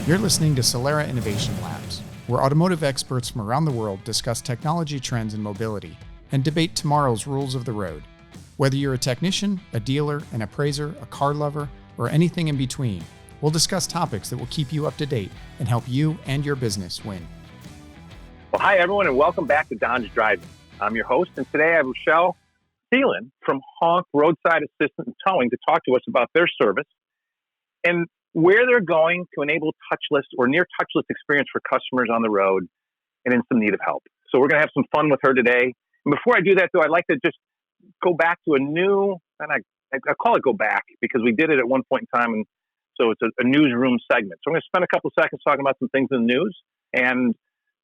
You're listening to Solera Innovation Labs, where automotive experts from around the world discuss technology trends in mobility and debate tomorrow's rules of the road. Whether you're a technician, a dealer, an appraiser, a car lover, or anything in between, we'll discuss topics that will keep you up to date and help you and your business win. Well, hi, everyone, and welcome back to Don's Driving. I'm your host, and today I have Rochelle Thielen from HONK Roadside Assistance and Towing to talk to us about their service and where they're going to enable touchless or near touchless experience for customers on the road and in some need of help. So we're going to have some fun with her today. And before I do that, though, I'd like to just go back to a new, and I call it go back because we did it at one point in time, and so it's a newsroom segment. So I'm going to spend a couple seconds talking about some things in the news, and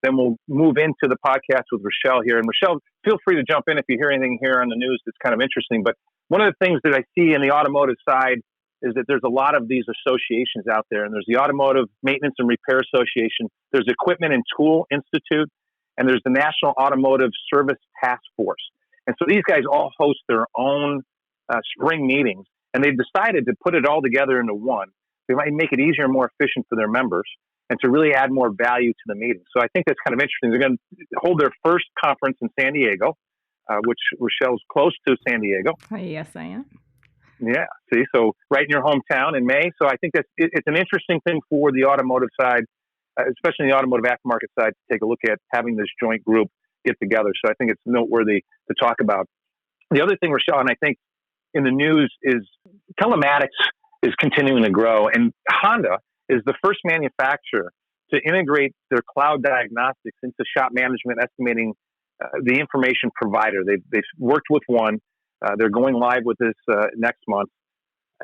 then we'll move into the podcast with Rochelle here. And Rochelle, feel free to jump in if you hear anything here on the news that's kind of interesting. But one of the things that I see in the automotive side is that there's a lot of these associations out there. And there's the Automotive Maintenance and Repair Association. There's Equipment and Tool Institute. And there's the National Automotive Service Task Force. And so these guys all host their own spring meetings. And they've decided to put it all together into one. They might make it easier and more efficient for their members and to really add more value to the meeting. So I think that's kind of interesting. They're going to hold their first conference in San Diego, which Rochelle's close to San Diego. Yes, I am. Yeah, see, so right in your hometown in May. So I think it's an interesting thing for the automotive side, especially the automotive aftermarket side, to take a look at having this joint group get together. So I think it's noteworthy to talk about. The other thing, Rochelle, and I think in the news is telematics is continuing to grow. And Honda is the first manufacturer to integrate their cloud diagnostics into shop management, estimating the information provider. They've worked with one. They're going live with this next month.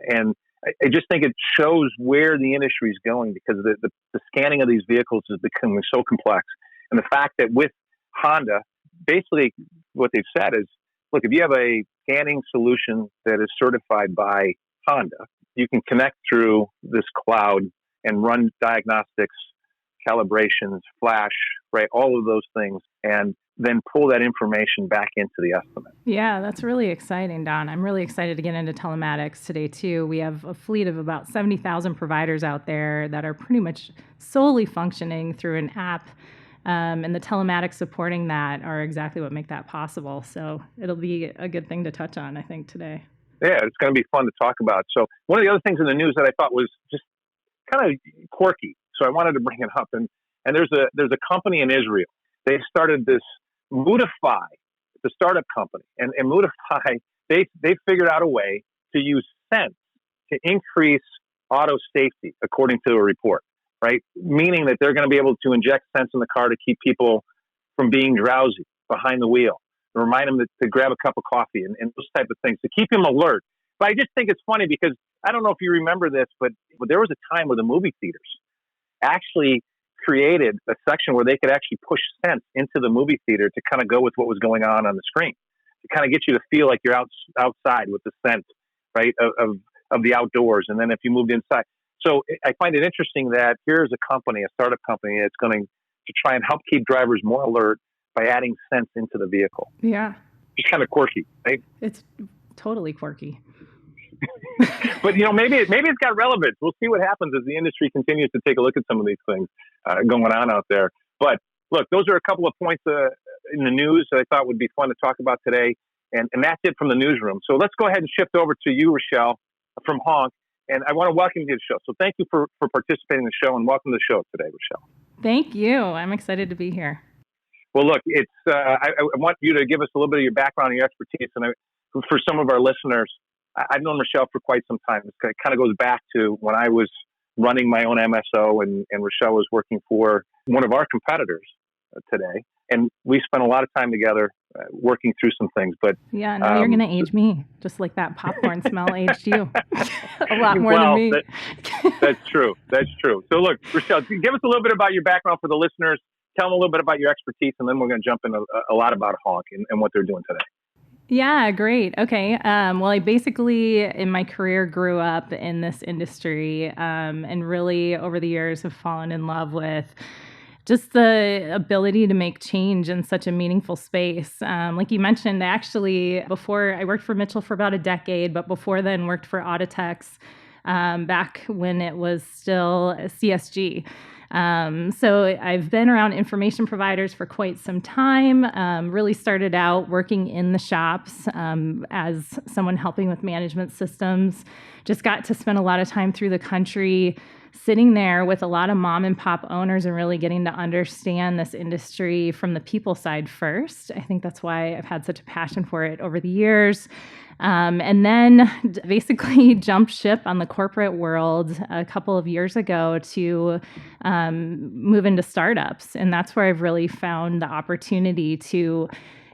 And I just think it shows where the industry is going because the scanning of these vehicles is becoming so complex. And the fact that with Honda, basically what they've said is, look, if you have a scanning solution that is certified by Honda, you can connect through this cloud and run diagnostics, calibrations, flash, right, all of those things, and then pull that information back into the estimate. Yeah, that's really exciting, Don. I'm really excited to get into telematics today, too. We have a fleet of about 70,000 providers out there that are pretty much solely functioning through an app, and the telematics supporting that are exactly what make that possible. So it'll be a good thing to touch on, I think, today. Yeah, it's going to be fun to talk about. So one of the other things in the news that I thought was just kind of quirky, so I wanted to bring it up. And there's a company in Israel. They started this Modify, the startup company, and Modify, they figured out a way to use sense to increase auto safety, according to a report, right? Meaning that they're going to be able to inject sense in the car to keep people from being drowsy behind the wheel, and remind them to grab a cup of coffee and those type of things to keep them alert. But I just think it's funny because I don't know if you remember this, but there was a time where the movie theaters actually created a section where they could actually push sense into the movie theater to kind of go with what was going on the screen, to kind of get you to feel like you're outside with the sense, right, of the outdoors. And then if you moved inside. So I find it interesting that here's a company, a startup company, that's going to try and help keep drivers more alert by adding sense into the vehicle. Yeah. Just kind of quirky, right? It's totally quirky. But, maybe it's got relevance. We'll see what happens as the industry continues to take a look at some of these things going on out there. But look, those are a couple of points in the news that I thought would be fun to talk about today. And that's it from the newsroom. So let's go ahead and shift over to you, Rochelle, from HONK. And I want to welcome you to the show. So thank you for participating in the show and welcome to the show today, Rochelle. Thank you. I'm excited to be here. Well, look, it's I want you to give us a little bit of your background and your expertise. And for some of our listeners, I've known Rochelle for quite some time. It kind of goes back to when I was running my own MSO and Rochelle was working for one of our competitors today. And we spent a lot of time together working through some things. But yeah, now you're going to age me, just like that popcorn smell aged you a lot more than me. That's true. That's true. So look, Rochelle, give us a little bit about your background for the listeners. Tell them a little bit about your expertise, and then we're going to jump into a lot about HONK and what they're doing today. Yeah, great. Okay. Well, I basically, in my career, grew up in this industry and really over the years have fallen in love with just the ability to make change in such a meaningful space. Like you mentioned, before I worked for Mitchell for about a decade, but before then worked for Autotex back when it was still CSG. So I've been around information providers for quite some time, really started out working in the shops as someone helping with management systems. Just got to spend a lot of time through the country sitting there with a lot of mom and pop owners and really getting to understand this industry from the people side first. I think that's why I've had such a passion for it over the years. And then basically jumped ship on the corporate world a couple of years ago to move into startups. And that's where I've really found the opportunity to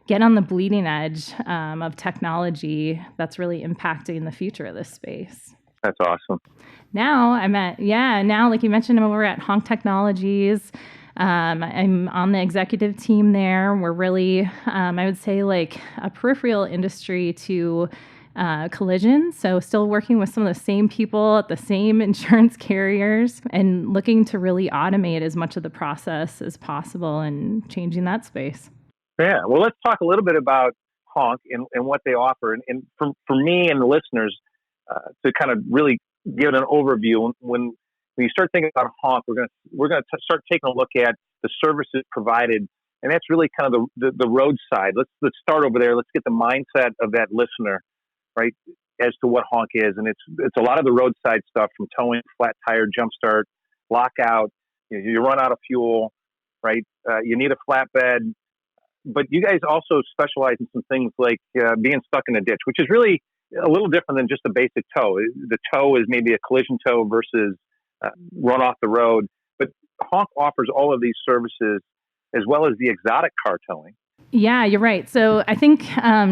get on the bleeding edge of technology that's really impacting the future of this space. That's awesome. Now like you mentioned, I'm over at HONK Technologies. I'm on the executive team there. We're really, I would say, like a peripheral industry to collision. So still working with some of the same people at the same insurance carriers and looking to really automate as much of the process as possible and changing that space. Yeah. Well, let's talk a little bit about HONK and what they offer. And for me and the listeners, to kind of really give an overview, when you start thinking about HONK, we're gonna start taking a look at the services provided, and that's really kind of the roadside. Let's start over there. Let's get the mindset of that listener, right, as to what HONK is, and it's a lot of the roadside stuff from towing, flat tire, jump start, lockout. You run out of fuel, right? You need a flatbed, but you guys also specialize in some things like being stuck in a ditch, which is really a little different than just a basic tow. The tow is maybe a collision tow versus run off the road. But HONK offers all of these services as well as the exotic car towing. Yeah, you're right. So I think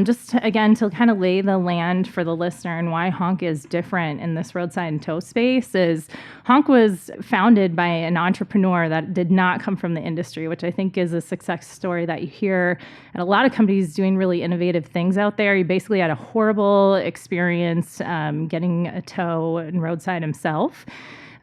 just again to kind of lay the land for the listener and why HONK is different in this roadside and tow space is HONK was founded by an entrepreneur that did not come from the industry, which I think is a success story that you hear at a lot of companies doing really innovative things out there. He basically had a horrible experience getting a tow and roadside himself.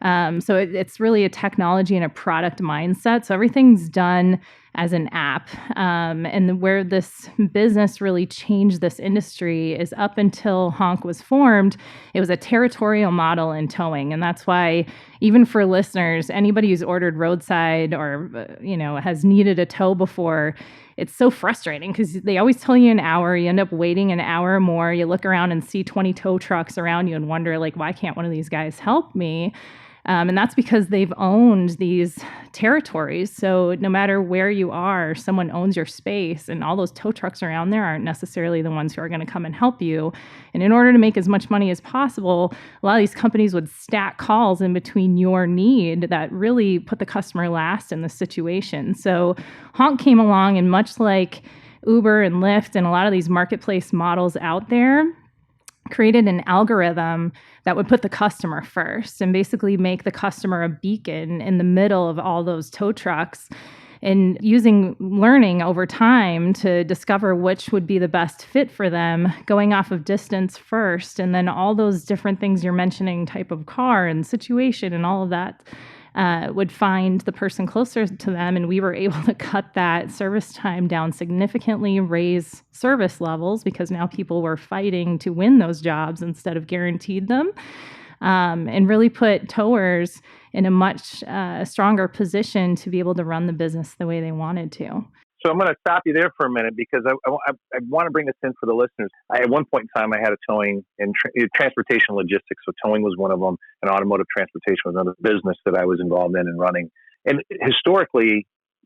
So it's really a technology and a product mindset. So everything's done as an app. And where this business really changed this industry is up until HONK was formed, it was a territorial model in towing. And that's why even for listeners, anybody who's ordered roadside or, has needed a tow before, it's so frustrating because they always tell you an hour. You end up waiting an hour or more. You look around and see 20 tow trucks around you and wonder, like, why can't one of these guys help me? And that's because they've owned these territories. So no matter where you are, someone owns your space, and all those tow trucks around there aren't necessarily the ones who are going to come and help you. And in order to make as much money as possible, a lot of these companies would stack calls in between your need that really put the customer last in the situation. So HONK came along, and much like Uber and Lyft and a lot of these marketplace models out there, created an algorithm that would put the customer first and basically make the customer a beacon in the middle of all those tow trucks, and using learning over time to discover which would be the best fit for them, going off of distance first, and then all those different things you're mentioning, type of car and situation and all of that, would find the person closer to them. And we were able to cut that service time down significantly, raise service levels because now people were fighting to win those jobs instead of guaranteed them, and really put towers in a much stronger position to be able to run the business the way they wanted to. So I'm going to stop you there for a minute because I want to bring this in for the listeners. At one point in time, I had a towing and transportation logistics. So towing was one of them, and automotive transportation was another business that I was involved in and running. And historically,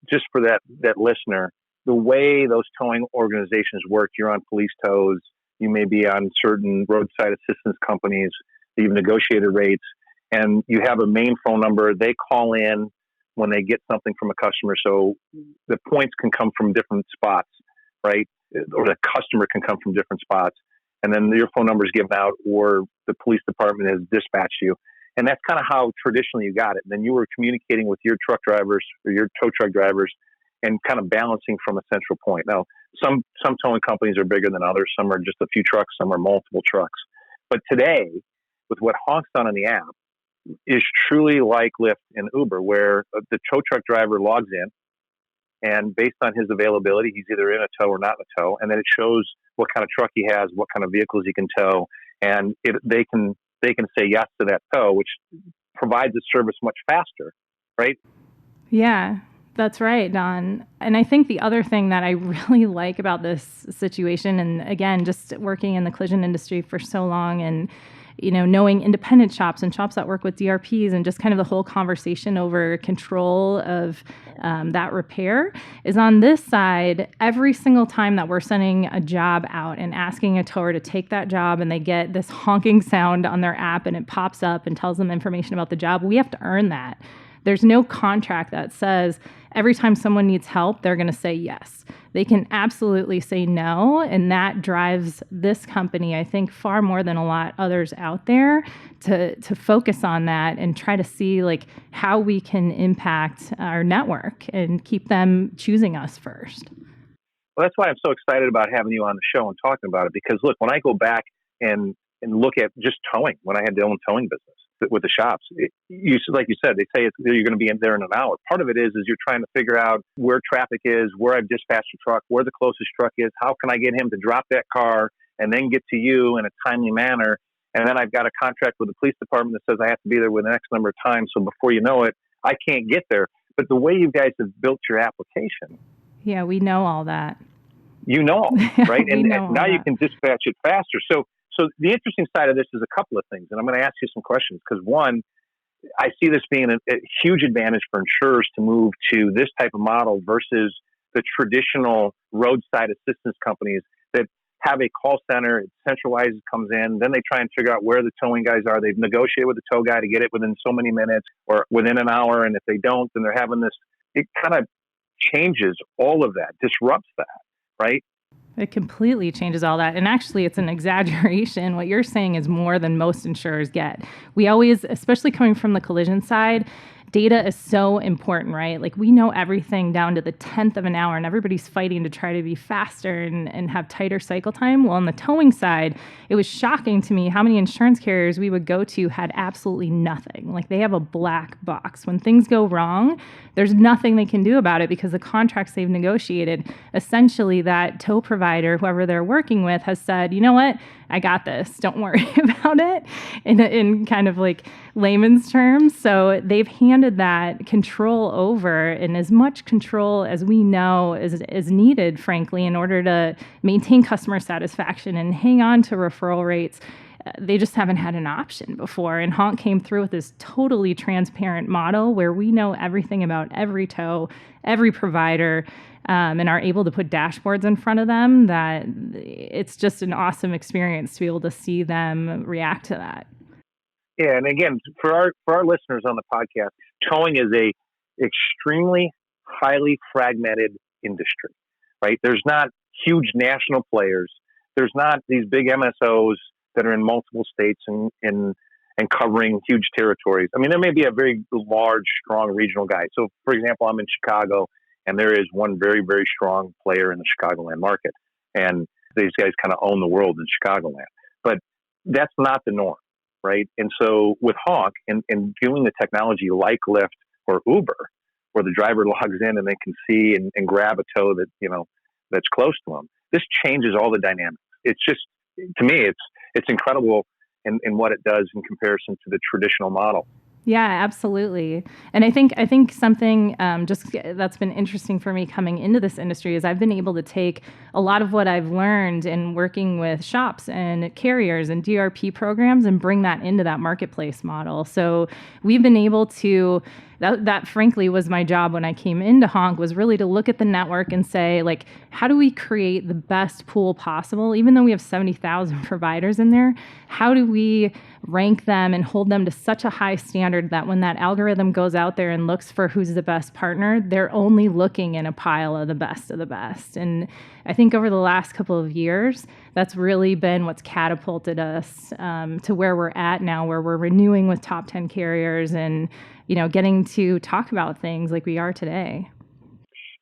just for that listener, the way those towing organizations work, you're on police tows, you may be on certain roadside assistance companies, you've negotiated rates, and you have a main phone number. They call in when they get something from a customer. So the points can come from different spots, right? Or the customer can come from different spots. And then your phone number is given out, or the police department has dispatched you. And that's kind of how traditionally you got it. And then you were communicating with your truck drivers or your tow truck drivers and kind of balancing from a central point. Now, some towing companies are bigger than others. Some are just a few trucks. Some are multiple trucks. But today, with what HONK's done on the app, is truly like Lyft and Uber, where the tow truck driver logs in, and based on his availability, he's either in a tow or not in a tow, and then it shows what kind of truck he has, what kind of vehicles he can tow, and they can they can say yes to that tow, which provides the service much faster, right? Yeah, that's right, Don. And I think the other thing that I really like about this situation, and again, just working in the collision industry for so long and knowing independent shops and shops that work with DRPs and just kind of the whole conversation over control of that repair is on this side, every single time that we're sending a job out and asking a tower to take that job and they get this honking sound on their app and it pops up and tells them information about the job, we have to earn that. There's no contract that says every time someone needs help, they're going to say yes. They can absolutely say no, and that drives this company, I think, far more than a lot others out there to focus on that and try to see like how we can impact our network and keep them choosing us first. Well, that's why I'm so excited about having you on the show and talking about it, because look, when I go back and look at just towing, when I had the own towing business with the shops, like you said, they say you're going to be in there in an hour. Part of it is you're trying to figure out where traffic is, where I've dispatched a truck, where the closest truck is, how can I get him to drop that car and then get to you in a timely manner. And then I've got a contract with the police department that says I have to be there within X number of times. So before you know it, I can't get there. But the way you guys have built your application. Yeah, we know all that. You know, right? and now you can dispatch it faster. So the interesting side of this is a couple of things, and I'm going to ask you some questions because one, I see this being a huge advantage for insurers to move to this type of model versus the traditional roadside assistance companies that have a call center, it centralizes, comes in, then they try and figure out where the towing guys are. They've negotiated with the tow guy to get it within so many minutes or within an hour, and if they don't, then they're having this. It kind of changes all of that, disrupts that, right? It completely changes all that. And actually, it's an exaggeration. What you're saying is more than most insurers get. We always, especially coming from the collision side, data is so important, right? Like we know everything down to the 10th of an hour and everybody's fighting to try to be faster and have tighter cycle time. Well, on the towing side, it was shocking to me how many insurance carriers we would go to had absolutely nothing. Like they have a black box. When things go wrong, there's nothing they can do about it because the contracts they've negotiated, essentially that tow provider, whoever they're working with, has said, you know what, I got this. Don't worry about it in kind of like layman's terms. So they've handed that control over, and as much control as we know is needed, frankly, in order to maintain customer satisfaction and hang on to referral rates. They just haven't had an option before. And HONK came through with this totally transparent model where we know everything about every tow, every provider, and are able to put dashboards in front of them that it's just an awesome experience to be able to see them react to that. Yeah, and again, for our listeners on the podcast, towing is a extremely highly fragmented industry, right? There's not huge national players. There's not these big MSOs that are in multiple states and covering huge territories. I mean, there may be a very large, strong regional guy. So, for example, I'm in Chicago, and there is one very, very strong player in the Chicagoland market. And these guys kind of own the world in Chicagoland. But that's not the norm, right? And so with HONK and doing the technology like Lyft or Uber, where the driver logs in and they can see and grab a tow that, that's close to them, this changes all the dynamics. It's just, to me, it's incredible in what it does in comparison to the traditional model. Yeah, absolutely. And I think something just that's been interesting for me coming into this industry is I've been able to take a lot of what I've learned in working with shops and carriers and DRP programs and bring that into that marketplace model. So we've been able to, that frankly was my job when I came into HONK, was really to look at the network and say, like, how do we create the best pool possible? Even though we have 70,000 providers in there, how do we rank them and hold them to such a high standard that when that algorithm goes out there and looks for who's the best partner, they're only looking in a pile of the best of the best. And I think over the last couple of years, that's really been what's catapulted us to where we're at now, where we're renewing with top 10 carriers and getting to talk about things like we are today.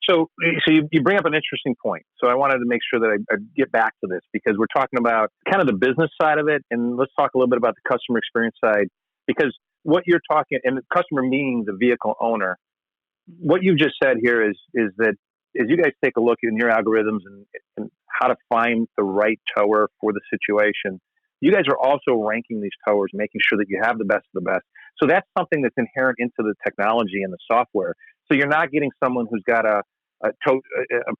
So you bring up an interesting point. So I wanted to make sure that I get back to this because we're talking about kind of the business side of it, and let's talk a little bit about the customer experience side, because what you're talking, and the customer meaning the vehicle owner, what you just said here is that as you guys take a look in your algorithms and how to find the right tower for the situation, you guys are also ranking these towers, making sure that you have the best of the best. So that's something that's inherent into the technology and the software. So you're not getting someone who's got a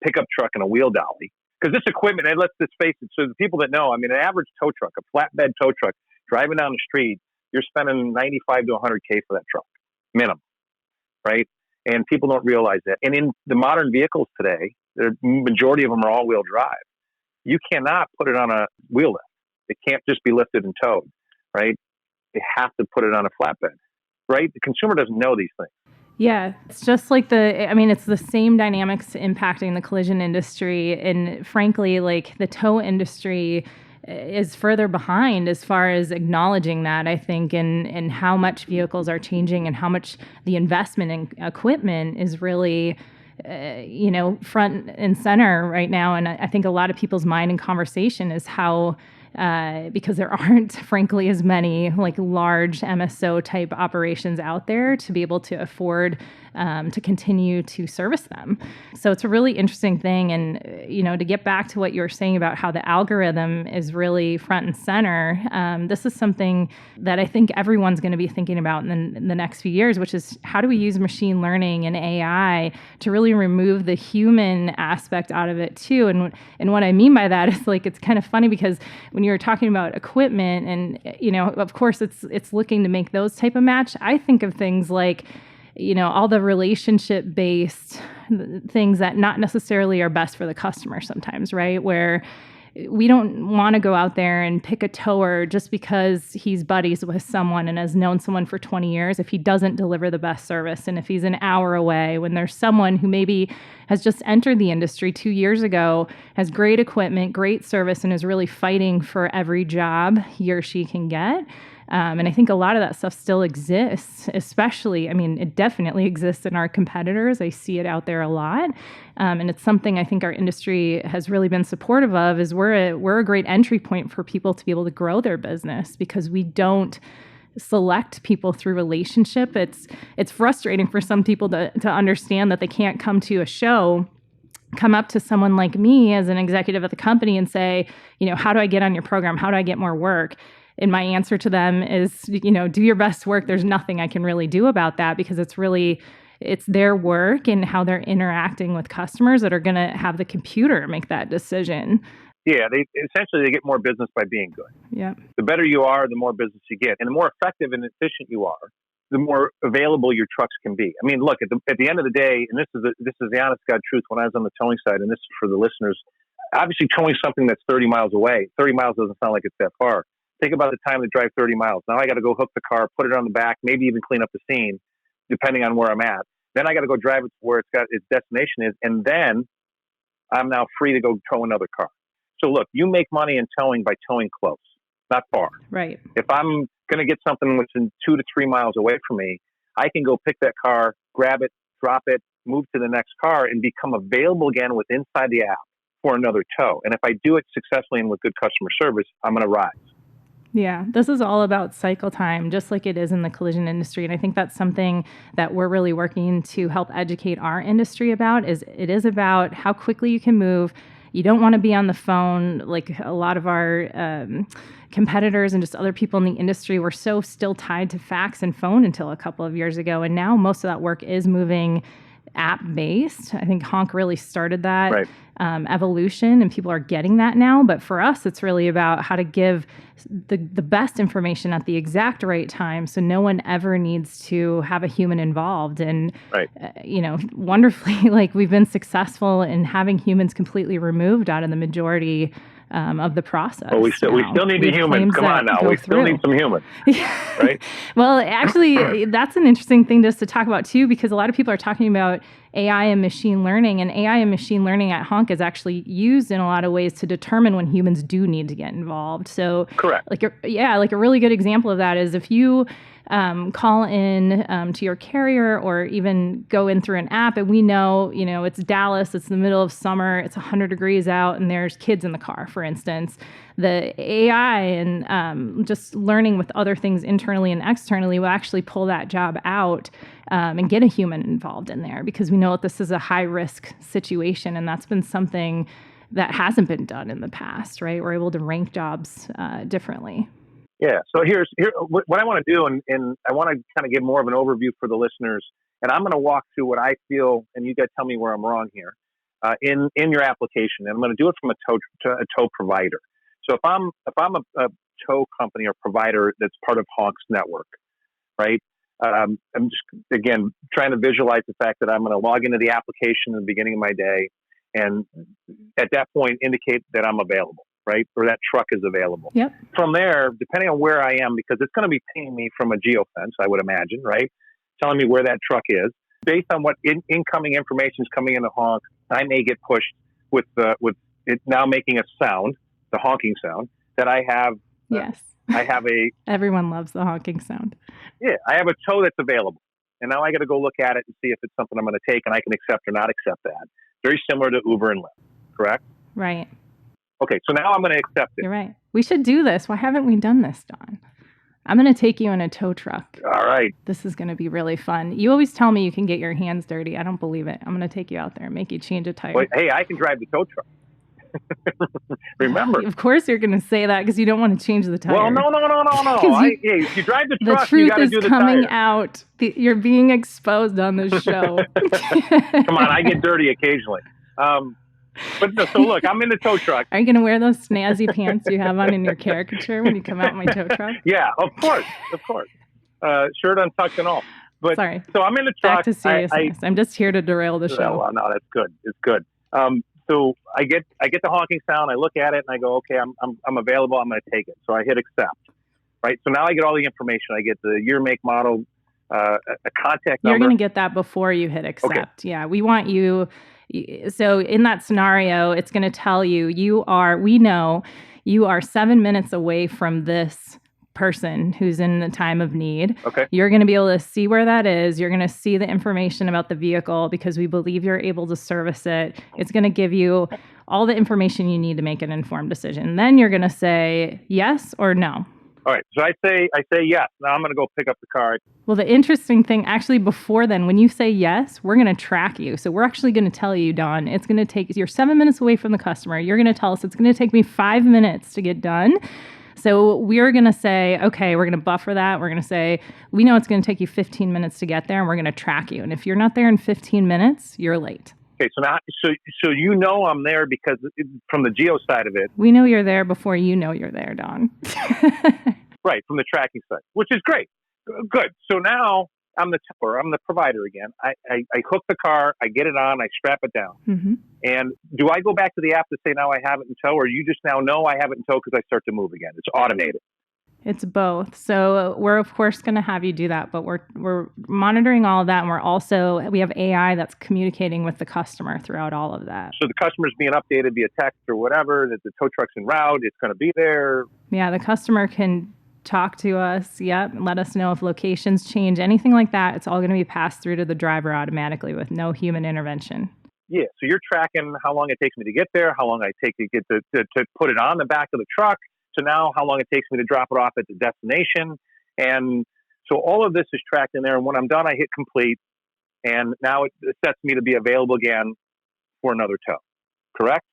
pickup truck and a wheel dolly. Because this equipment, and let's just face it, so the people that know, I mean, an average tow truck, a flatbed tow truck, driving down the street, you're spending 95 to 100K for that truck, minimum, right? And people don't realize that. And in the modern vehicles today, the majority of them are all-wheel drive. You cannot put it on a wheel lift. It can't just be lifted and towed, right? You have to put it on a flatbed, right? The consumer doesn't know these things. Yeah, it's just like it's the same dynamics impacting the collision industry. And frankly, like the tow industry is further behind as far as acknowledging that, I think, and how much vehicles are changing and how much the investment in equipment is really front and center right now. And I think a lot of people's mind and conversation is how, because there aren't, frankly, as many like large MSO type operations out there to be able to afford to continue to service them. So it's a really interesting thing. And, to get back to what you were saying about how the algorithm is really front and center, this is something that I think everyone's going to be thinking about in the next few years, which is how do we use machine learning and AI to really remove the human aspect out of it too. And what I mean by that is like, it's kind of funny because when you're talking about equipment and, of course it's looking to make those type of match. I think of things like, all the relationship-based things that not necessarily are best for the customer sometimes, right? Where we don't want to go out there and pick a tower just because he's buddies with someone and has known someone for 20 years if he doesn't deliver the best service and if he's an hour away when there's someone who maybe has just entered the industry 2 years ago, has great equipment, great service, and is really fighting for every job he or she can get. And I think a lot of that stuff still exists, especially, it definitely exists in our competitors. I see it out there a lot. And it's something I think our industry has really been supportive of is we're a great entry point for people to be able to grow their business because we don't select people through relationship. It's frustrating for some people to understand that they can't come to a show, come up to someone like me as an executive at the company and say, how do I get on your program? How do I get more work? And my answer to them is, do your best work. There's nothing I can really do about that because it's their work and how they're interacting with customers that are going to have the computer make that decision. Yeah, they get more business by being good. Yeah. The better you are, the more business you get. And the more effective and efficient you are, the more available your trucks can be. I mean, look, at the end of the day, and this is the honest God truth, when I was on the towing side, and this is for the listeners, obviously towing something that's 30 miles away, 30 miles doesn't sound like it's that far. Think about the time to drive 30 miles. Now I got to go hook the car, put it on the back, maybe even clean up the scene, depending on where I'm at. Then I got to go drive it to where its destination is, and then I'm now free to go tow another car. So look, you make money in towing by towing close, not far. Right. If I'm going to get something within 2 to 3 miles away from me, I can go pick that car, grab it, drop it, move to the next car, and become available again with inside the app for another tow. And if I do it successfully and with good customer service, I'm going to rise. Yeah, this is all about cycle time, just like it is in the collision industry. And I think that's something that we're really working to help educate our industry about. It is about how quickly you can move. You don't want to be on the phone like a lot of our competitors and just other people in the industry were so still tied to fax and phone until a couple of years ago. And now most of that work is moving app-based. I think HONK really started that evolution, and people are getting that now. But for us, it's really about how to give the best information at the exact right time, so no one ever needs to have a human involved. And wonderfully, like we've been successful in having humans completely removed out of the majority of the process. Well, we still need the humans. Come on now, we still need some humans, right? Well, actually, that's an interesting thing just to talk about too, because a lot of people are talking about AI and machine learning, and AI and machine learning at HONK is actually used in a lot of ways to determine when humans do need to get involved. So, correct. Like a really good example of that is if you call in to your carrier or even go in through an app and we know, it's Dallas, it's the middle of summer, it's 100 degrees out and there's kids in the car, for instance. The AI and just learning with other things internally and externally will actually pull that job out and get a human involved in there because we know that this is a high risk situation. And that's been something that hasn't been done in the past, right? We're able to rank jobs differently. Yeah. So here what I want to do, and I want to kind of give more of an overview for the listeners, and I'm going to walk through what I feel, and you guys tell me where I'm wrong here, in your application, and I'm going to do it from a tow provider. So if I'm a tow company or provider that's part of HONK's network, right? I'm just, again, trying to visualize the fact that I'm going to log into the application in the beginning of my day, and at that point indicate that I'm available, right? Or that truck is available. Yep. From there, depending on where I am, because it's going to be pinging me from a geofence, I would imagine, right? Telling me where that truck is. Based on what incoming information is coming into HONK, I may get pushed with it now making a sound, the honking sound, that I have. Yes. I have Everyone loves the honking sound. Yeah, I have a tow that's available. And now I got to go look at it and see if it's something I'm going to take, and I can accept or not accept that. Very similar to Uber and Lyft, correct? Right. Okay, so now I'm going to accept it. You're right. We should do this. Why haven't we done this, Don? I'm going to take you in a tow truck. All right. This is going to be really fun. You always tell me you can get your hands dirty. I don't believe it. I'm going to take you out there and make you change a tire. Wait, hey, I can drive the tow truck. Remember. Of course you're going to say that because you don't want to change the tire. Well, no. You drive the truck, the truth you got to do the tire. is coming out. You're being exposed on this show. Come on, I get dirty occasionally. So look, I'm in the tow truck. Are you going to wear those snazzy pants you have on in your caricature when you come out in my tow truck? Yeah, of course. Shirt untucked and all. But sorry. So I'm in the truck. Back to seriousness. I'm just here to derail the show. Well, no, that's good. It's good. So I get the honking sound. I look at it and I go, okay, I'm available. I'm going to take it. So I hit accept. Right. So now I get all the information. I get the year, make, model, a contact number. You're going to get that before you hit accept. Okay. Yeah, we want you. So in that scenario, it's going to tell you we know you are 7 minutes away from this person who's in the time of need. Okay. You're going to be able to see where that is. You're going to see the information about the vehicle because we believe you're able to service it. It's going to give you all the information you need to make an informed decision. Then you're going to say yes or no. All right. So I say yes. Now I'm going to go pick up the car. Well, the interesting thing, actually, before then, when you say yes, we're going to track you. So we're actually going to tell you, Don, it's going to take, you're 7 minutes away from the customer. You're going to tell us it's going to take me 5 minutes to get done. So we're going to say, okay, we're going to buffer that. We're going to say, we know it's going to take you 15 minutes to get there, and we're going to track you. And if you're not there in 15 minutes, you're late. Okay, so now, so you know I'm there because from the geo side of it. We know you're there before you know you're there, Don. Right, from the tracking side, which is great. Good. So now I'm the tower. I'm the provider again. I hook the car. I get it on. I strap it down. Mm-hmm. And do I go back to the app to say now I have it in tow, or you just now know I have it in tow because I start to move again? It's automated. It's both. So we're of course going to have you do that, but we're monitoring all of that, and we have AI that's communicating with the customer throughout all of that. So the customer's being updated via text or whatever that the tow truck's en route. It's going to be there. Yeah, the customer can talk to us. Yep, let us know if locations change, anything like that. It's all going to be passed through to the driver automatically with no human intervention. Yeah, so you're tracking how long it takes me to get there, how long I take to get to put it on the back of the truck. So now how long it takes me to drop it off at the destination. And so all of this is tracked in there. And when I'm done, I hit complete. And now it sets me to be available again for another tow. Correct?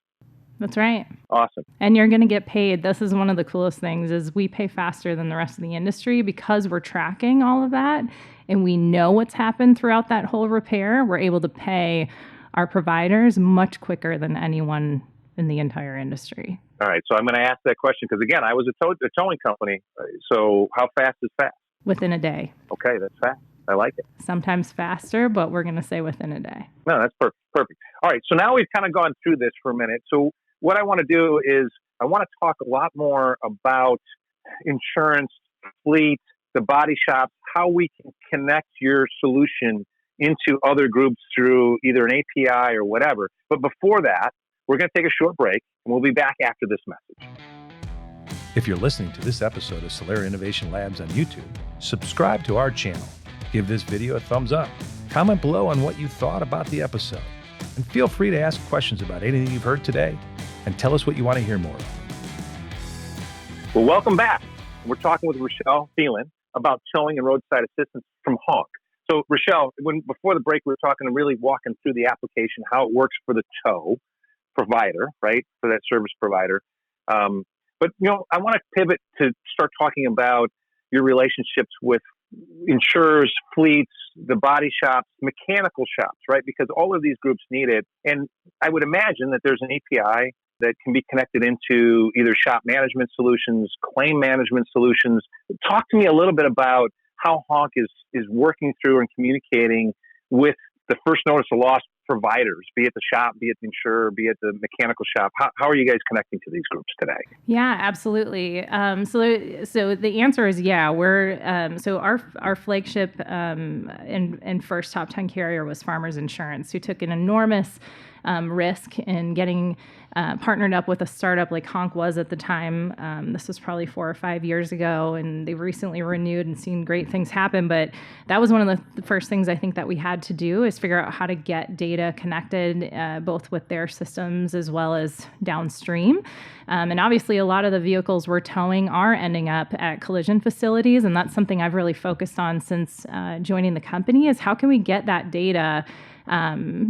That's right. Awesome. And you're going to get paid. This is one of the coolest things is we pay faster than the rest of the industry because we're tracking all of that. And we know what's happened throughout that whole repair. We're able to pay our providers much quicker than anyone in the entire industry. All right. So I'm going to ask that question because, again, I was a towing company. So how fast is fast? Within a day. Okay. That's fast. I like it. Sometimes faster, but we're going to say within a day. No, that's perfect. All right. So now we've kind of gone through this for a minute. So what I want to do is I want to talk a lot more about insurance, fleet, the body shops, how we can connect your solution into other groups through either an API or whatever. But before that, we're going to take a short break, and we'll be back after this message. If you're listening to this episode of Solera Innovation Labs on YouTube, subscribe to our channel, give this video a thumbs up, comment below on what you thought about the episode, and feel free to ask questions about anything you've heard today, and tell us what you want to hear more of. Well, welcome back. We're talking with Rochelle Thielen about towing and roadside assistance from HONK. So, Rochelle, before the break, we were talking and really walking through the application, how it works for the tow. provider, right, for that service provider. But I want to pivot to start talking about your relationships with insurers, fleets, the body shops, mechanical shops, right? Because all of these groups need it. And I would imagine that there's an API that can be connected into either shop management solutions, claim management solutions. Talk to me a little bit about how HONK is working through and communicating with the first notice of loss providers, be it the shop, be it the insurer, be it the mechanical shop. How are you guys connecting to these groups today? Yeah, absolutely. So the answer is yeah. We're so our flagship and first top 10 carrier was Farmers Insurance, who took an enormous risk in getting partnered up with a startup like HONK was at the time. This was probably 4 or 5 years ago, and they've recently renewed and seen great things happen. But that was one of the first things I think that we had to do is figure out how to get data connected, both with their systems as well as downstream. And obviously, a lot of the vehicles we're towing are ending up at collision facilities, and that's something I've really focused on since joining the company is how can we get that data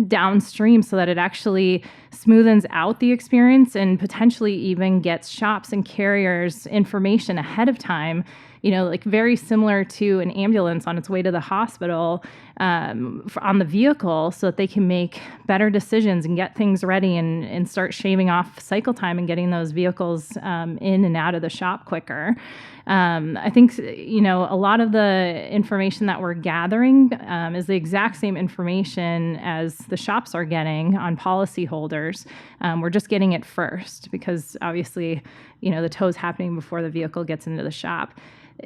downstream so that it actually smoothens out the experience and potentially even gets shops and carriers information ahead of time, like very similar to an ambulance on its way to the hospital on the vehicle so that they can make better decisions and get things ready and start shaving off cycle time and getting those vehicles in and out of the shop quicker. I think, a lot of the information that we're gathering is the exact same information as the shops are getting on policyholders. We're just getting it first because obviously, the tow's happening before the vehicle gets into the shop.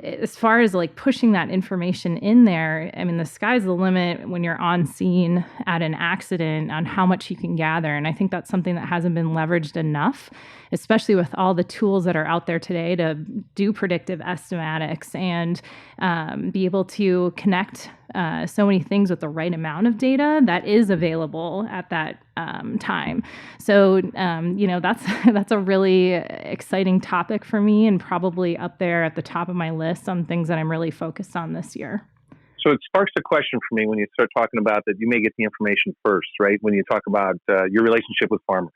As far as like pushing that information in there, I mean, the sky's the limit when you're on scene at an accident on how much you can gather. And I think that's something that hasn't been leveraged enough, especially with all the tools that are out there today to do predictive estimatics and be able to connect so many things with the right amount of data that is available at that time. So, that's a really exciting topic for me and probably up there at the top of my list on things that I'm really focused on this year. So it sparks a question for me when you start talking about that you may get the information first, right? When you talk about your relationship with farmers.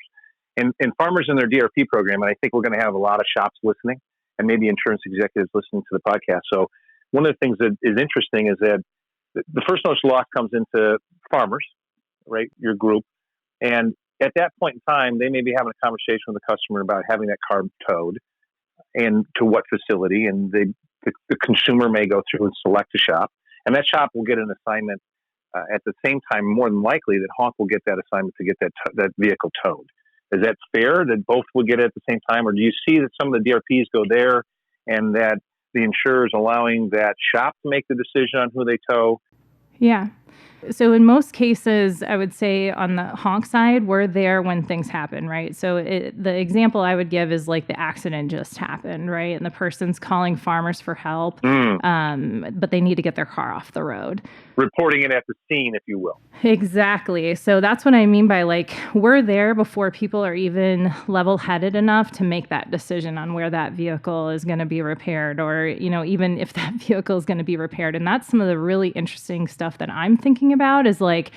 And farmers in their DRP program, and I think we're going to have a lot of shops listening and maybe insurance executives listening to the podcast. So one of the things that is interesting is that the first notice of loss comes into farmers, right, your group. And at that point in time, they may be having a conversation with the customer about having that car towed and to what facility. And the consumer may go through and select a shop. And that shop will get an assignment at the same time, more than likely, that HONK will get that assignment to get that vehicle towed. Is that fair that both will get it at the same time? Or do you see that some of the DRPs go there and that the insurer is allowing that shop to make the decision on who they tow? Yeah. So in most cases, I would say on the HONK side, we're there when things happen, right? So the example I would give is like the accident just happened, right? And the person's calling farmers for help, but they need to get their car off the road. Reporting it at the scene, if you will. Exactly. So that's what I mean by like, we're there before people are even level-headed enough to make that decision on where that vehicle is going to be repaired or, even if that vehicle is going to be repaired. And that's some of the really interesting stuff that I'm thinking about is like,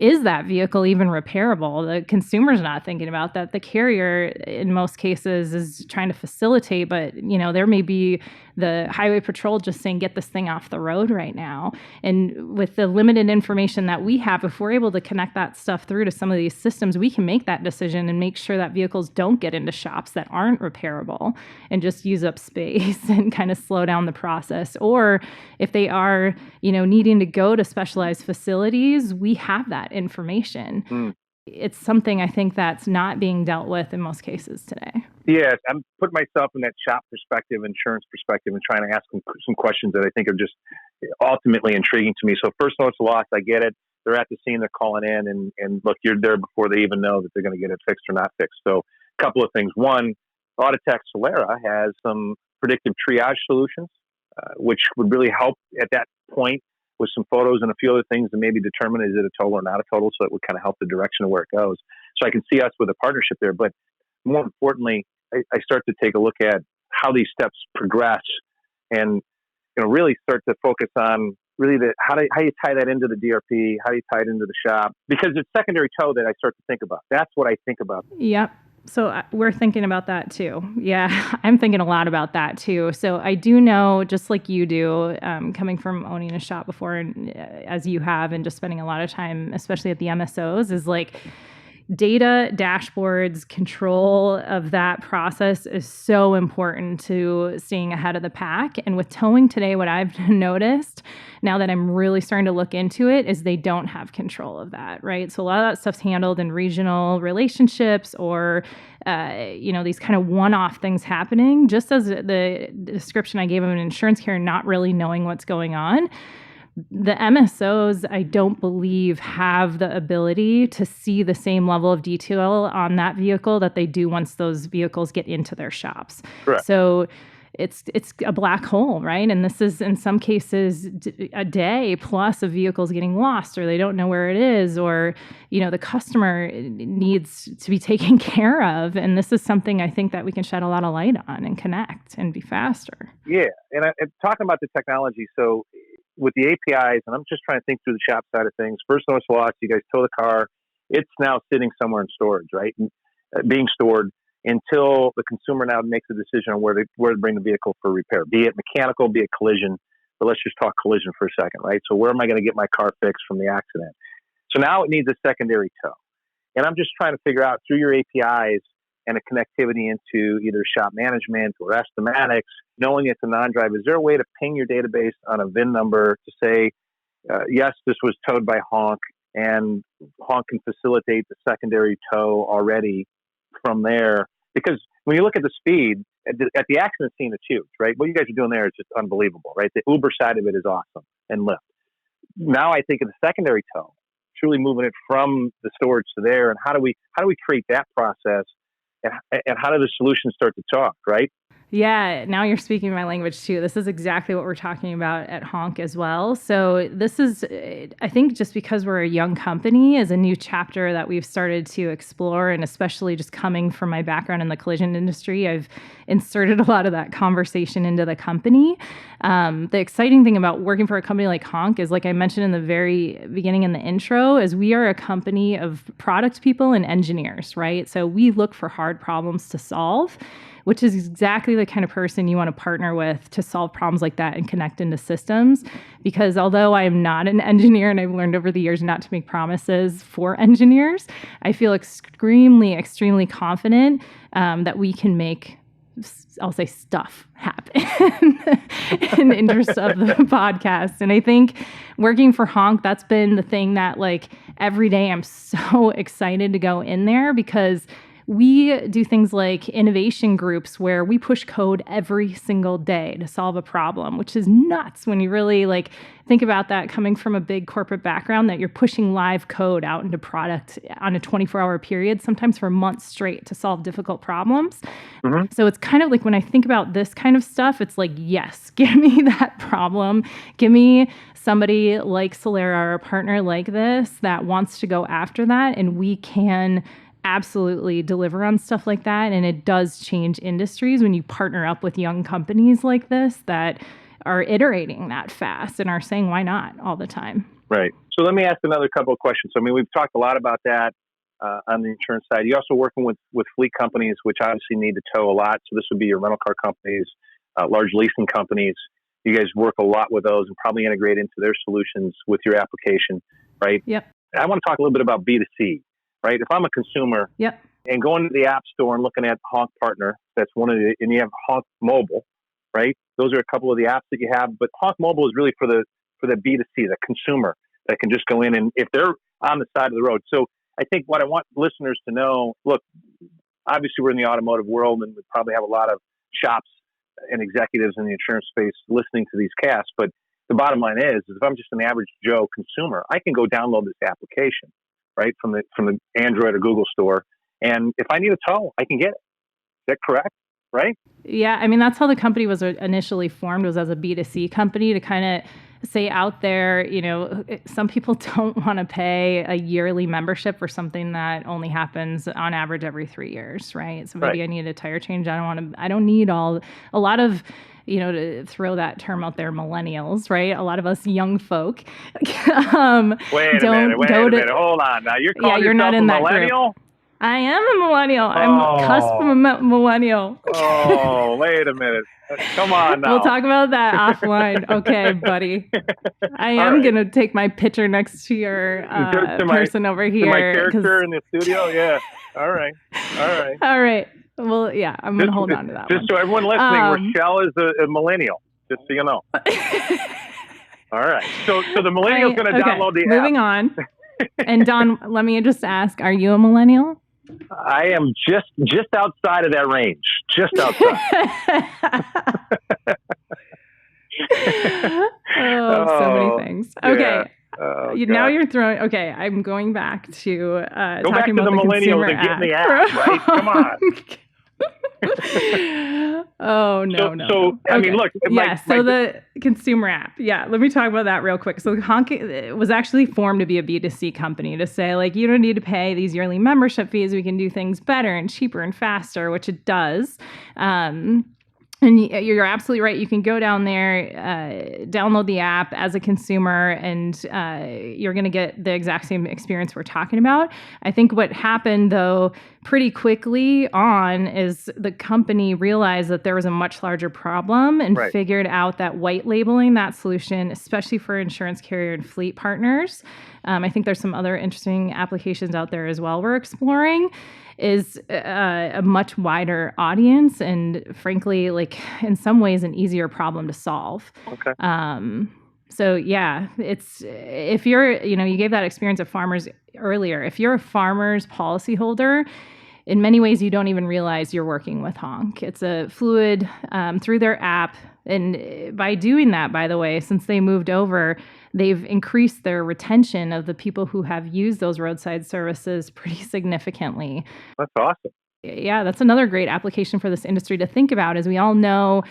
is that vehicle even repairable? The consumer's not thinking about that. The carrier, in most cases, is trying to facilitate, but, there may be the highway patrol just saying, get this thing off the road right now. And with the limited information that we have, if we're able to connect that stuff through to some of these systems, we can make that decision and make sure that vehicles don't get into shops that aren't repairable and just use up space and kind of slow down the process. Or if they are, needing to go to specialized facilities, we have that information. It's something I think that's not being dealt with in most cases today. Yeah, I'm putting myself in that shop perspective, insurance perspective, and trying to ask them some questions that I think are just ultimately intriguing to me. So first notice of loss, I get it. They're at the scene, they're calling in, and look, you're there before they even know that they're going to get it fixed or not fixed. So a couple of things. One, Autotech Solera has some predictive triage solutions, which would really help at that point with some photos and a few other things to maybe determine is it a total or not a total, so it would kind of help the direction of where it goes. So I can see us with a partnership there. But more importantly, I start to take a look at how these steps progress and really start to focus on really how you tie that into the DRP, how do you tie it into the shop? Because it's secondary tow that I start to think about. That's what I think about. Yep. So we're thinking about that too. Yeah, I'm thinking a lot about that too. So I do know, just like you do, coming from owning a shop before, and as you have, and just spending a lot of time, especially at the MSOs, is like data, dashboards, control of that process is so important to staying ahead of the pack. And with towing today, what I've noticed now that I'm really starting to look into it is they don't have control of that, right? So a lot of that stuff's handled in regional relationships or, these kind of one-off things happening, just as the description I gave of an insurance carrier not really knowing what's going on. The MSOs, I don't believe, have the ability to see the same level of detail on that vehicle that they do once those vehicles get into their shops. Correct. So it's a black hole, right? And this is, in some cases, a day plus of vehicles getting lost, or they don't know where it is, or, the customer needs to be taken care of. And this is something I think that we can shed a lot of light on and connect and be faster. Yeah. And talking about the technology, so with the APIs, and I'm just trying to think through the shop side of things. First notice loss, you guys tow the car. It's now sitting somewhere in storage, right? Being stored until the consumer now makes a decision on where to bring the vehicle for repair, be it mechanical, be it collision. But let's just talk collision for a second, right? So where am I going to get my car fixed from the accident? So now it needs a secondary tow. And I'm just trying to figure out through your APIs and a connectivity into either shop management or estimatics, knowing it's a non-drive, is there a way to ping your database on a VIN number to say, yes, this was towed by HONK, and HONK can facilitate the secondary tow already from there? Because when you look at the speed, at the accident scene, it's huge, right? What you guys are doing there is just unbelievable, right? The Uber side of it is awesome, and Lyft. Now I think of the secondary tow, truly moving it from the storage to there, and how do we create that process? And how do the solutions start to talk, right? Yeah, now you're speaking my language too. This is exactly what we're talking about at HONK as well. So this is, I think, just because we're a young company, is a new chapter that we've started to explore. And especially just coming from my background in the collision industry, I've inserted a lot of that conversation into the company. The exciting thing about working for a company like HONK is, like I mentioned in the very beginning in the intro, is we are a company of product people and engineers, right? So we look for hard problems to solve, which is exactly the kind of person you want to partner with to solve problems like that and connect into systems. Because although I am not an engineer, and I've learned over the years not to make promises for engineers, I feel extremely confident that we can make, I'll say, stuff happen in the interest of the podcast. And I think working for HONK, that's been the thing that, like, every day I'm so excited to go in there, because we do things like innovation groups where we push code every single day to solve a problem, which is nuts when you really think about that, coming from a big corporate background, that you're pushing live code out into product on a 24-hour period, sometimes for months straight, to solve difficult problems. Mm-hmm. So it's kind of like, when I think about this kind of stuff, it's like, yes, give me that problem. Give me somebody like Solera, or a partner like this, that wants to go after that, and we can absolutely deliver on stuff like that. And it does change industries when you partner up with young companies like this that are iterating that fast and are saying, why not, all the time. Right. So let me ask another couple of questions. So, we've talked a lot about that on the insurance side. You're also working with fleet companies, which obviously need to tow a lot. So this would be your rental car companies, large leasing companies. You guys work a lot with those and probably integrate into their solutions with your application, right? Yep. I want to talk a little bit about B2C. Right? If I'm a consumer, yep, and going to the App Store and looking at HONK Partner, that's one of the, and you have HONK Mobile, right? Those are a couple of the apps that you have, but HONK Mobile is really for the B2C, the consumer that can just go in, and if they're on the side of the road. So I think what I want listeners to know, look, obviously we're in the automotive world, and we probably have a lot of shops and executives in the insurance space listening to these casts, but the bottom line is if I'm just an average Joe consumer, I can go download this application, right, from the Android or Google store. And if I need a tow, I can get it. Is that correct? Right? Yeah. That's how the company was initially formed, was as a B2C company, to kind of say out there, some people don't want to pay a yearly membership for something that only happens on average every 3 years, right? So maybe I need a tire change. I don't need a lot of to throw that term out there, millennials, right? A lot of us young folk. Wait a minute. Hold on. Now you're calling you're not yourself in a that millennial? Group. I am a millennial. I'm cusp millennial. Oh, wait a minute. Come on now. We'll talk about that offline. Okay, buddy. I am going to take my picture next to your person over here. To my character in the studio? Yeah. All right. All right. Well, yeah, I'm going to hold on to that just one. So everyone listening, Rochelle is a millennial, just so you know. All right. So the millennial's going to download the app. Moving on. And Don, let me just ask, are you a millennial? I am just outside of that range. Just outside. So many things. Okay. Yeah. Now you're throwing. Okay, I'm going back to Go back to the millennials and get in the app, right? Come on. Oh no. So I mean, look. The consumer app. Yeah, let me talk about that real quick. So HONK was actually formed to be a B2C company, to say, like, you don't need to pay these yearly membership fees. We can do things better and cheaper and faster, which it does. And you're absolutely right. You can go down there, download the app as a consumer, and you're going to get the exact same experience we're talking about. I think what happened, though, pretty quickly on is the company realized that there was a much larger problem and figured out that white labeling that solution, especially for insurance carrier and fleet partners, I think there's some other interesting applications out there as well we're exploring, is a much wider audience and, frankly, like, in some ways an easier problem to solve. Okay. So yeah, it's, if you're, you gave that experience of farmers earlier. If you're a farmer's policyholder, in many ways you don't even realize you're working with HONK. It's a fluid through their app. And by doing that, by the way, since they moved over, they've increased their retention of the people who have used those roadside services pretty significantly. That's awesome. Yeah, that's another great application for this industry to think about. As we all know,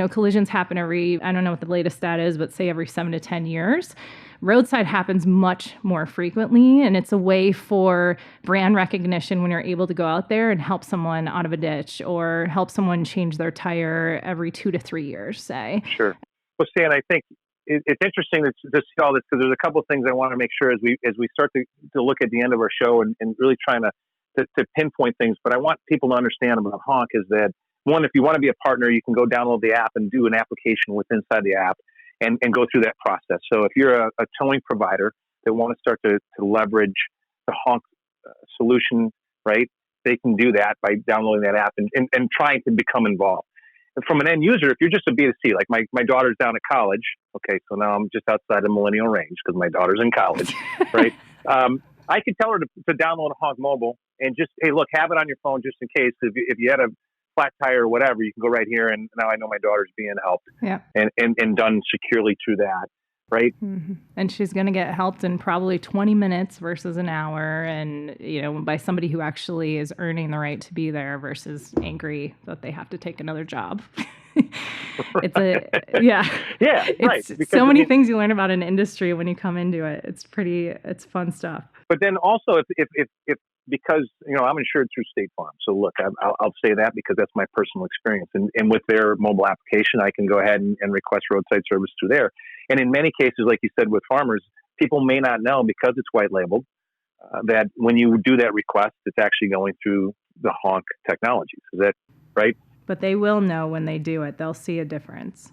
collisions happen every, I don't know what the latest stat is, but say every 7 to 10 years. Roadside happens much more frequently, and it's a way for brand recognition when you're able to go out there and help someone out of a ditch or help someone change their tire every 2 to 3 years, say. Sure. Well, Stan, I think it's interesting to see all this, because there's a couple of things I want to make sure as we start to look at the end of our show and really trying to pinpoint things. But I want people to understand about HONK is that, one, if you want to be a partner, you can go download the app and do an application inside the app and go through that process. So if you're a towing provider that want to start to leverage the HONK solution, right, they can do that by downloading that app and trying to become involved. And from an end user, if you're just a B2C, like my daughter's down at college, okay, so now I'm just outside the millennial range because my daughter's in college, right? I could tell her to download a HONK Mobile and just, hey, look, have it on your phone just in case. If you had a flat tire or whatever, you can go right here, and now I know my daughter's being helped and done securely through that, right? Mm-hmm. And she's going to get helped in probably 20 minutes versus an hour, and by somebody who actually is earning the right to be there versus angry that they have to take another job. It's right. So many things you learn about an industry when you come into it. It's fun stuff. But then also, if because I'm insured through State Farm, so look, I'll say that because that's my personal experience. And with their mobile application, I can go ahead and request roadside service through there. And in many cases, like you said, with farmers, people may not know because it's white labeled that when you do that request, it's actually going through the HONK Technologies. Is that right? But they will know when they do it. They'll see a difference.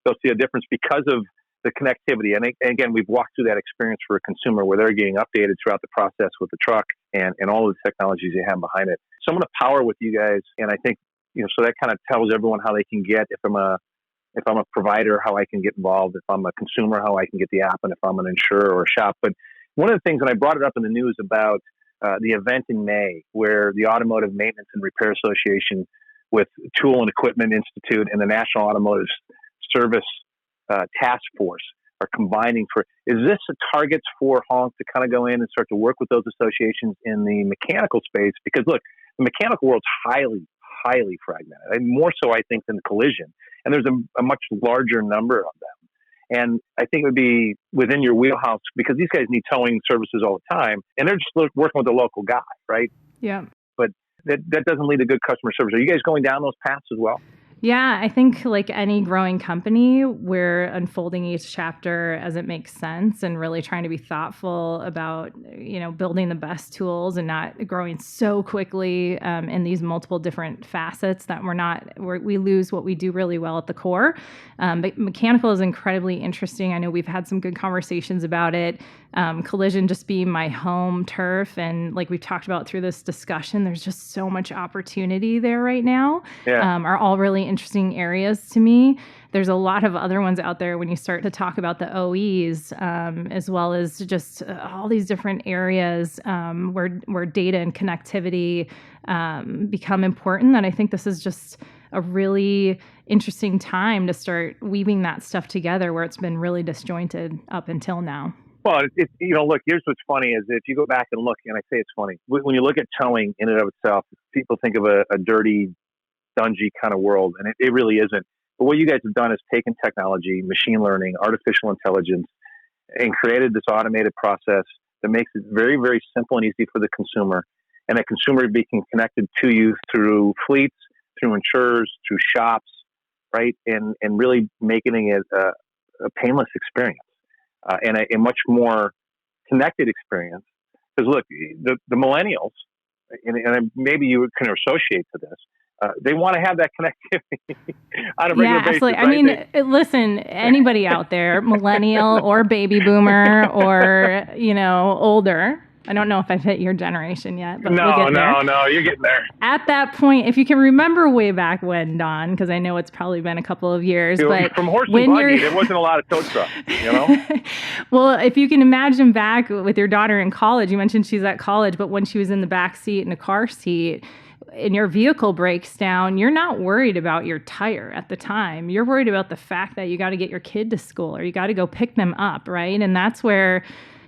They'll see a difference because of the connectivity. And again, we've walked through that experience for a consumer where they're getting updated throughout the process with the truck and all of the technologies they have behind it. So I'm going to power with you guys. And I think, so that kind of tells everyone how they can get, if I'm a provider, how I can get involved, if I'm a consumer, how I can get the app, and if I'm an insurer or a shop. But one of the things, and I brought it up in the news about the event in May where the Automotive Maintenance and Repair Association with Tool and Equipment Institute and the National Automotive Service Task Force are combining is this a target for HONK to kind of go in and start to work with those associations in the mechanical space? Because look, the mechanical world's highly, highly fragmented, and more so I think than the collision. And there's a much larger number of them. And I think it would be within your wheelhouse because these guys need towing services all the time, and they're just working with a local guy, right? Yeah. But that doesn't lead to good customer service. Are you guys going down those paths as well? Yeah, I think like any growing company, we're unfolding each chapter as it makes sense and really trying to be thoughtful about, building the best tools and not growing so quickly in these multiple different facets that we lose what we do really well at the core. But mechanical is incredibly interesting. I know we've had some good conversations about it. Collision just being my home turf. And like we've talked about through this discussion, there's just so much opportunity there right now. Are all really interesting areas to me. There's a lot of other ones out there when you start to talk about the OEs, as well as just all these different areas where data and connectivity become important. That I think this is just a really interesting time to start weaving that stuff together where it's been really disjointed up until now. Well, look, here's what's funny is if you go back and look, and I say it's funny, when you look at towing in and of itself, people think of a dirty, dungy kind of world, and it really isn't. But what you guys have done is taken technology, machine learning, artificial intelligence, and created this automated process that makes it very, very simple and easy for the consumer. And that consumer being connected to you through fleets, through insurers, through shops, right? And really making it a painless experience and a much more connected experience. Because look, the millennials, and maybe you can associate to this, they want to have that connectivity on a regular basis. Absolutely. Right? I mean, listen, anybody out there, millennial or baby boomer or, older. I don't know if I've hit your generation yet, but we'll get there. No, you're getting there. At that point, if you can remember way back when, Don, because I know it's probably been a couple of years, but from horse and buggy, there wasn't a lot of tow trucks, Well, if you can imagine back with your daughter in college, you mentioned she's at college, but when she was in the back seat in a car seat, and your vehicle breaks down, you're not worried about your tire at the time. You're worried about the fact that you got to get your kid to school or you got to go pick them up, right? And that's where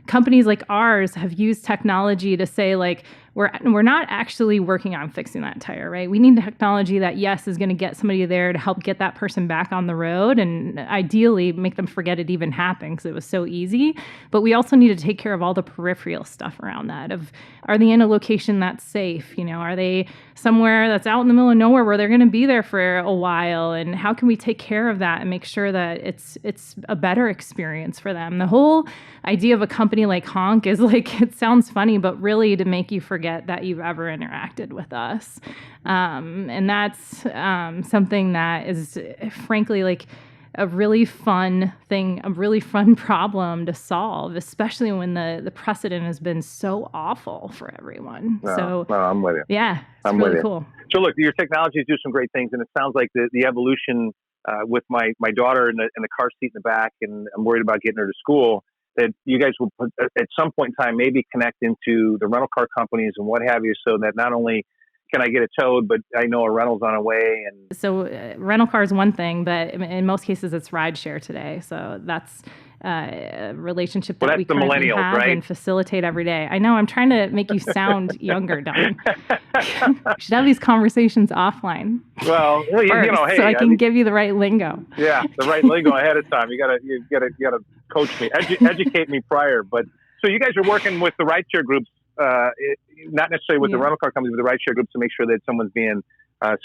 companies like ours have used technology to say, like, we're not actually working on fixing that tire, right? We need technology that, yes, is going to get somebody there to help get that person back on the road and ideally make them forget it even happened because it was so easy. But we also need to take care of all the peripheral stuff around that of, are they in a location that's safe? Are they somewhere that's out in the middle of nowhere where they're going to be there for a while? And how can we take care of that and make sure that it's a better experience for them? The whole idea of a company like HONK is like, it sounds funny, but really to make you forget that you've ever interacted with us. And that's something that is frankly like a really fun thing, a really fun problem to solve, especially when the precedent has been so awful for everyone. No, I'm with you. Yeah, it's really cool. So look, your technologies do some great things, and it sounds like the evolution with my daughter in the car seat in the back, and I'm worried about getting her to school, that you guys will at some point in time maybe connect into the rental car companies and what have you, so that not only can I get it towed, but I know a rental's on a way. And so rental car is one thing, but in most cases it's rideshare today. So that's a relationship that we currently have and facilitate every day. I know I'm trying to make you sound younger, Don. We should have these conversations offline. Well, first, so I can give you the right lingo. Yeah, the right lingo ahead of time. You gotta coach me, educate me prior. But so you guys are working with the rideshare groups, not necessarily with the rental car companies, but the rideshare groups to make sure that someone's being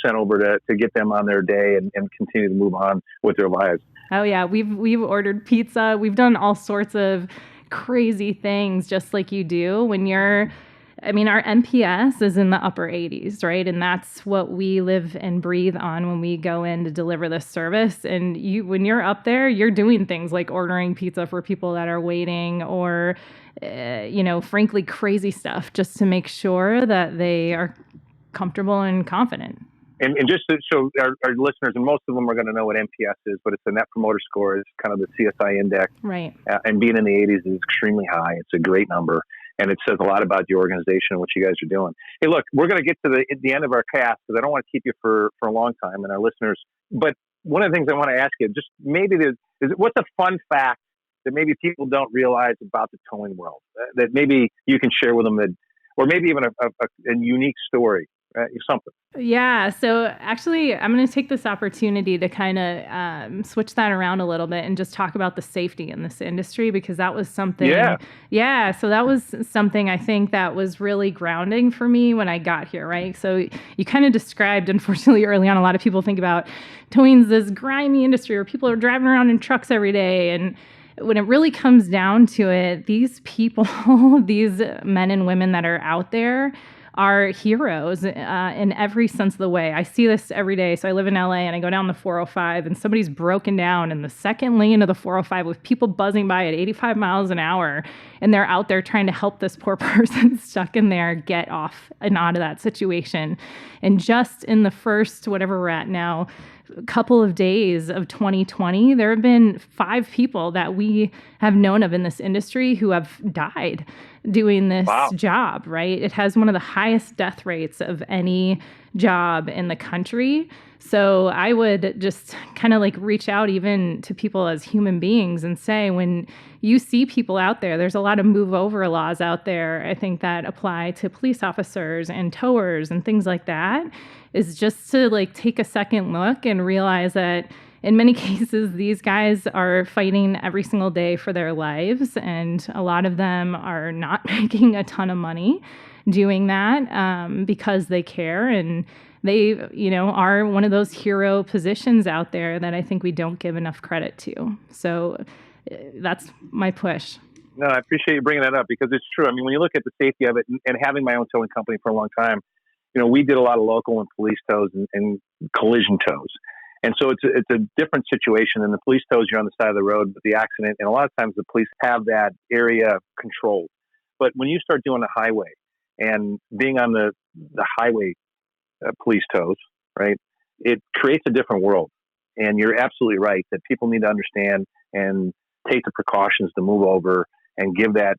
sent over to get them on their day and continue to move on with their lives. Oh yeah, we've ordered pizza. We've done all sorts of crazy things, just like you do when our NPS is in the upper 80s, right? And that's what we live and breathe on when we go in to deliver this service. And when you're up there, you're doing things like ordering pizza for people that are waiting or, frankly, crazy stuff just to make sure that they are comfortable and confident. And just so our listeners, and most of them are going to know what NPS is, but it's the Net Promoter Score. It's kind of the CSI index. Right. And being in the 80s is extremely high. It's a great number. And it says a lot about the organization and what you guys are doing. Hey, look, we're going to get to the end of our cast because I don't want to keep you for a long time and our listeners. But one of the things I want to ask you, just maybe what's a fun fact that maybe people don't realize about the towing world that maybe you can share with them, or maybe even a unique story Something. Yeah. So actually, I'm going to take this opportunity to kind of switch that around a little bit and just talk about the safety in this industry, because that was something. Yeah. Yeah. So that was something I think that was really grounding for me when I got here, right? So you kind of described, unfortunately, early on, a lot of people think about towing's this grimy industry where people are driving around in trucks every day. And when it really comes down to it, these people, these men and women that are out there, are heroes in every sense of the way. I see this every day. So I live in LA and I go down the 405 and somebody's broken down in the second lane of the 405 with people buzzing by at 85 miles an hour. And they're out there trying to help this poor person stuck in there get off and out of that situation. And just in the first, whatever we're at now, couple of days of 2020, there have been 5 people that we have known of in this industry who have died doing this job, right? It has one of the highest death rates of any job in the country. So I would just kind of like reach out even to people as human beings and say, when you see people out there, there's a lot of move over laws out there, I think, that apply to police officers and towers and things like that, is just to like take a second look and realize that in many cases, these guys are fighting every single day for their lives. And a lot of them are not making a ton of money doing that because they care. And they, are one of those hero positions out there that I think we don't give enough credit to. So that's my push. No, I appreciate you bringing that up, because it's true. I mean, when you look at the safety of it, and having my own towing company for a long time, we did a lot of local and police tows and collision tows. And so it's a different situation than the police tows. You're on the side of the road with the accident. And a lot of times the police have that area controlled. But when you start doing the highway and being on the highway police tows, right, it creates a different world. And you're absolutely right that people need to understand and take the precautions to move over and give that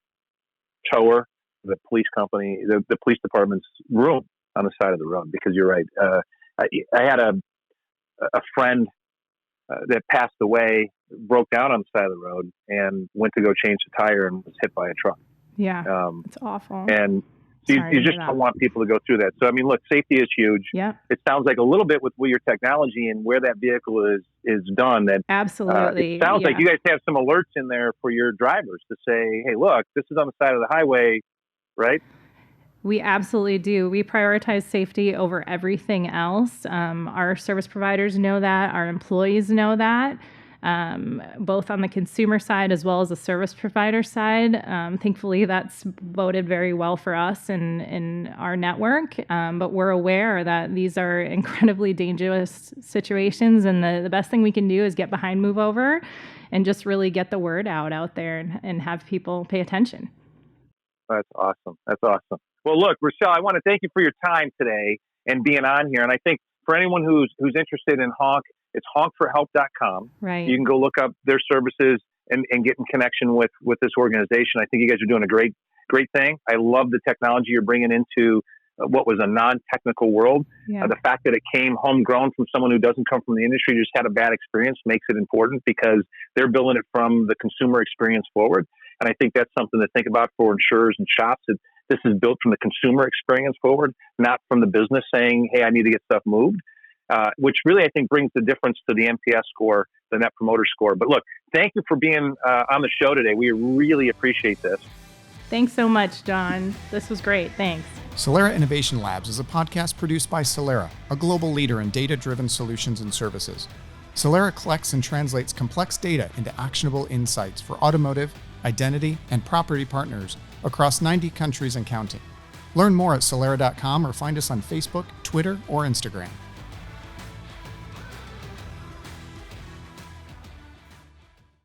tower, the police company, the police department's room on the side of the road. Because you're right. I had a friend that passed away, broke down on the side of the road and went to go change the tire and was hit by a truck. Yeah, it's awful. And you just don't want people to go through that. So, I mean, look, safety is huge. Yeah. It sounds like a little bit with your technology and where that vehicle is done. That absolutely. It sounds like you guys have some alerts in there for your drivers to say, hey, look, this is on the side of the highway, right? We absolutely do. We prioritize safety over everything else. Our service providers know that. Our employees know that, both on the consumer side as well as the service provider side. Thankfully, that's boded very well for us in our network. But we're aware that these are incredibly dangerous situations. And the best thing we can do is get behind Move Over and just really get the word out there and have people pay attention. That's awesome. That's awesome. Well, look, Rochelle, I want to thank you for your time today and being on here. And I think for anyone who's interested in HONK, it's honkforhelp.com. Right. You can go look up their services and get in connection with this organization. I think you guys are doing a great thing. I love the technology you're bringing into what was a non-technical world. Yeah. The fact that it came homegrown from someone who doesn't come from the industry, just had a bad experience, makes it important because they're building it from the consumer experience forward. And I think that's something to think about for insurers and shops. This is built from the consumer experience forward, not from the business saying, hey, I need to get stuff moved, which really I think brings the difference to the NPS score, the Net Promoter Score. But look, thank you for being on the show today. We really appreciate this. Thanks so much, Don. This was great. Thanks. Solera Innovation Labs is a podcast produced by Solera, a global leader in data-driven solutions and services. Solera collects and translates complex data into actionable insights for automotive, identity, and property partners across 90 countries and counting. Learn more at solera.com or find us on Facebook, Twitter, or Instagram.